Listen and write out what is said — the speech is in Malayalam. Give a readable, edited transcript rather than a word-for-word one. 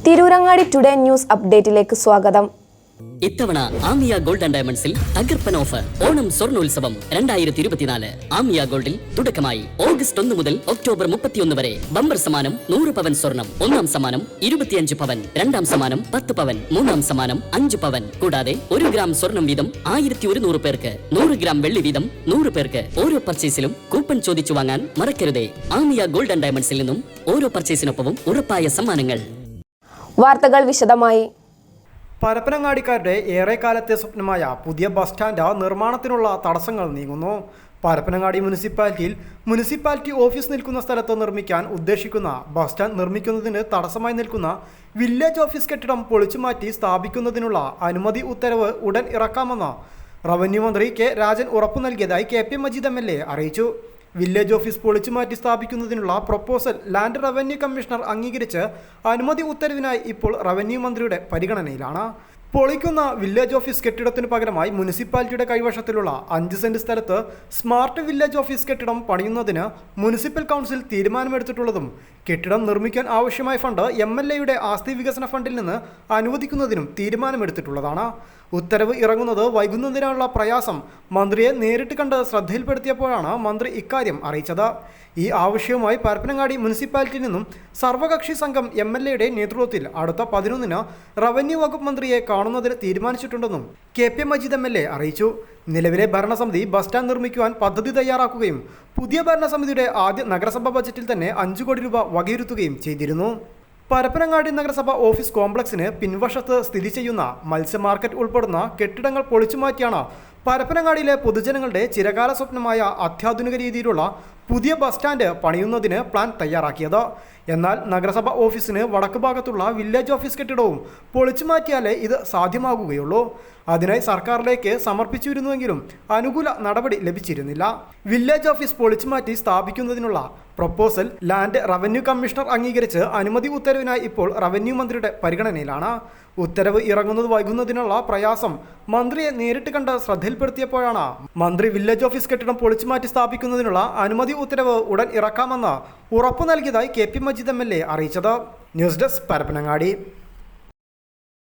തിരൂരങ്ങാടി ടുഡേ ന്യൂസ് അപ്ഡേറ്റിലേക്ക് സ്വാഗതം. ഇത്തവണ ആമിയ ഗോൾഡ് ആൻഡ് ഡയമണ്ട്സിൽ തകർപ്പൻ ഓഫർ ഓണം സ്വർണ്ണോത്സവം 2024. ആമിയ ഗോൾഡിൽ തുടക്കമായി ഓഗസ്റ്റ് 1 മുതൽ ഒക്ടോബർ 31 വരെ ബമ്പർ സമ്മാനം 100 പവൻ സ്വർണം, ഒന്നാം സമ്മാനം 25 പവൻ, രണ്ടാം സമ്മാനം 10 പവൻ, മൂന്നാം സമ്മാനം 5 പവൻ. കൂടാതെ 1 ഗ്രാം സ്വർണം വീതം 1100 പേർക്ക്, 100 ഗ്രാം വെള്ളി വീതം 100 പേർക്ക്. ഓരോ പർച്ചേസിലും കൂപ്പൺ ചോദിച്ചു വാങ്ങാൻ മറക്കരുതേ. ആമിയ ഗോൾഡ് ആൻഡ് ഡയമണ്ട്സിൽ നിന്നും ഓരോ പർച്ചേസിനൊപ്പവും ഉറപ്പായ സമ്മാനങ്ങൾ. വാർത്തകൾ വിശദമായി. പരപ്പനങ്ങാടിക്കാരുടെ ഏറെക്കാലത്തെ സ്വപ്നമായ പുതിയ ബസ് സ്റ്റാൻഡ് നിർമ്മാണത്തിനുള്ള തടസ്സങ്ങൾ നീങ്ങുന്നു. പരപ്പനങ്ങാടി മുനിസിപ്പാലിറ്റി ഓഫീസ് നിൽക്കുന്ന സ്ഥലത്ത് നിർമ്മിക്കാൻ ഉദ്ദേശിക്കുന്ന ബസ് സ്റ്റാൻഡ് നിർമ്മിക്കുന്നതിന് തടസ്സമായി നിൽക്കുന്ന വില്ലേജ് ഓഫീസ് കെട്ടിടം പൊളിച്ചുമാറ്റി സ്ഥാപിക്കുന്നതിനുള്ള അനുമതി ഉത്തരവ് ഉടൻ ഇറക്കാമെന്ന് റവന്യൂ മന്ത്രി കെ രാജൻ ഉറപ്പു നൽകിയതായി KP മജീദ് MLA അറിയിച്ചു. വില്ലേജ് ഓഫീസ് പൊളിച്ചുമാറ്റി സ്ഥാപിക്കുന്നതിനുള്ള പ്രൊപ്പോസൽ ലാൻഡ് റവന്യൂ കമ്മീഷണർ അംഗീകരിച്ച് അനുമതി ഉത്തരവിനായി ഇപ്പോൾ റവന്യൂ മന്ത്രിയുടെ പരിഗണനയിലാണ്. പൊളിക്കുന്ന വില്ലേജ് ഓഫീസ് കെട്ടിടത്തിന് പകരമായി മുനിസിപ്പാലിറ്റിയുടെ കൈവശത്തിലുള്ള 5 സെന്റ് സ്ഥലത്ത് സ്മാർട്ട് വില്ലേജ് ഓഫീസ് കെട്ടിടം പണിയുന്നതിന് മുനിസിപ്പൽ കൗൺസിൽ തീരുമാനമെടുത്തിട്ടുള്ളതും കെട്ടിടം നിർമ്മിക്കാൻ ആവശ്യമായ ഫണ്ട് MLAയുടെ ആസ്തി വികസന ഫണ്ടിൽ നിന്ന് അനുവദിക്കുന്നതിനും തീരുമാനമെടുത്തിട്ടുള്ളതാണ്. ഉത്തരവ് ഇറങ്ങുന്നത് വൈകുന്നതിനുള്ള പ്രയാസം മന്ത്രിയെ നേരിട്ട് കണ്ട് ശ്രദ്ധയിൽപ്പെടുത്തിയപ്പോഴാണ് മന്ത്രി ഇക്കാര്യം അറിയിച്ചത്. ഈ ആവശ്യവുമായി പരപ്പനങ്ങാടി മുനിസിപ്പാലിറ്റിയിൽ നിന്നും സർവകക്ഷി സംഘം MLAയുടെ നേതൃത്വത്തിൽ അടുത്ത 11-ന് റവന്യൂ വകുപ്പ് മന്ത്രിയെ കാണുന്നതിന് തീരുമാനിച്ചിട്ടുണ്ടെന്നും KP മജീദ് MLA അറിയിച്ചു. നിലവിലെ ഭരണസമിതി ബസ് സ്റ്റാൻഡ് നിർമ്മിക്കുവാൻ പദ്ധതി തയ്യാറാക്കുകയും പുതിയ ഭരണസമിതിയുടെ ആദ്യ നഗരസഭാ ബജറ്റിൽ തന്നെ 5 കോടി രൂപ വകയിരുത്തുകയും ചെയ്തിരുന്നു. പരപ്പനങ്ങാടി നഗരസഭ ഓഫീസ് കോംപ്ലക്സിന് പിൻവശത്ത് സ്ഥിതി ചെയ്യുന്ന മത്സ്യ മാർക്കറ്റ് ഉൾപ്പെടുന്ന കെട്ടിടങ്ങൾ പൊളിച്ചുമാറ്റിയാണ് പരപ്പനങ്ങാടിയിലെ പൊതുജനങ്ങളുടെ ചിരകാല സ്വപ്നമായ അത്യാധുനിക രീതിയിലുള്ള പുതിയ ബസ് സ്റ്റാൻഡ് പണിയുന്നതിന് പ്ലാൻ തയ്യാറാക്കിയത്. എന്നാൽ നഗരസഭ ഓഫീസിന് വടക്ക് ഭാഗത്തുള്ള വില്ലേജ് ഓഫീസ് കെട്ടിടവും പൊളിച്ചുമാറ്റിയാലേ ഇത് സാധ്യമാകുകയുള്ളൂ. അതിനായി സർക്കാരിലേക്ക് സമർപ്പിച്ചിരുന്നുവെങ്കിലും അനുകൂല നടപടി ലഭിച്ചിരുന്നില്ല. വില്ലേജ് ഓഫീസ് പൊളിച്ചുമാറ്റി സ്ഥാപിക്കുന്നതിനുള്ള പ്രൊപ്പോസൽ ലാൻഡ് റവന്യൂ കമ്മീഷണർ അംഗീകരിച്ച് അനുമതി ഉത്തരവിനായി ഇപ്പോൾ റവന്യൂ മന്ത്രിയുടെ പരിഗണനയിലാണ്. ഉത്തരവ് ഇറങ്ങുന്നത് വൈകുന്നതിനുള്ള പ്രയാസം മന്ത്രിയെ നേരിട്ട് കണ്ട് ശ്രദ്ധയിൽപ്പെടുത്തിയപ്പോഴാണ് മന്ത്രി വില്ലേജ് ഓഫീസ് കെട്ടിടം പൊളിച്ചുമാറ്റി സ്ഥാപിക്കുന്നതിനുള്ള അനുമതി ഉത്തരവ് ഉടൻ ഇറക്കാമെന്ന് ഉറപ്പു നൽകിയതായി KP മജീദ് MLA അറിയിച്ചത്. News desk Parappanangadi.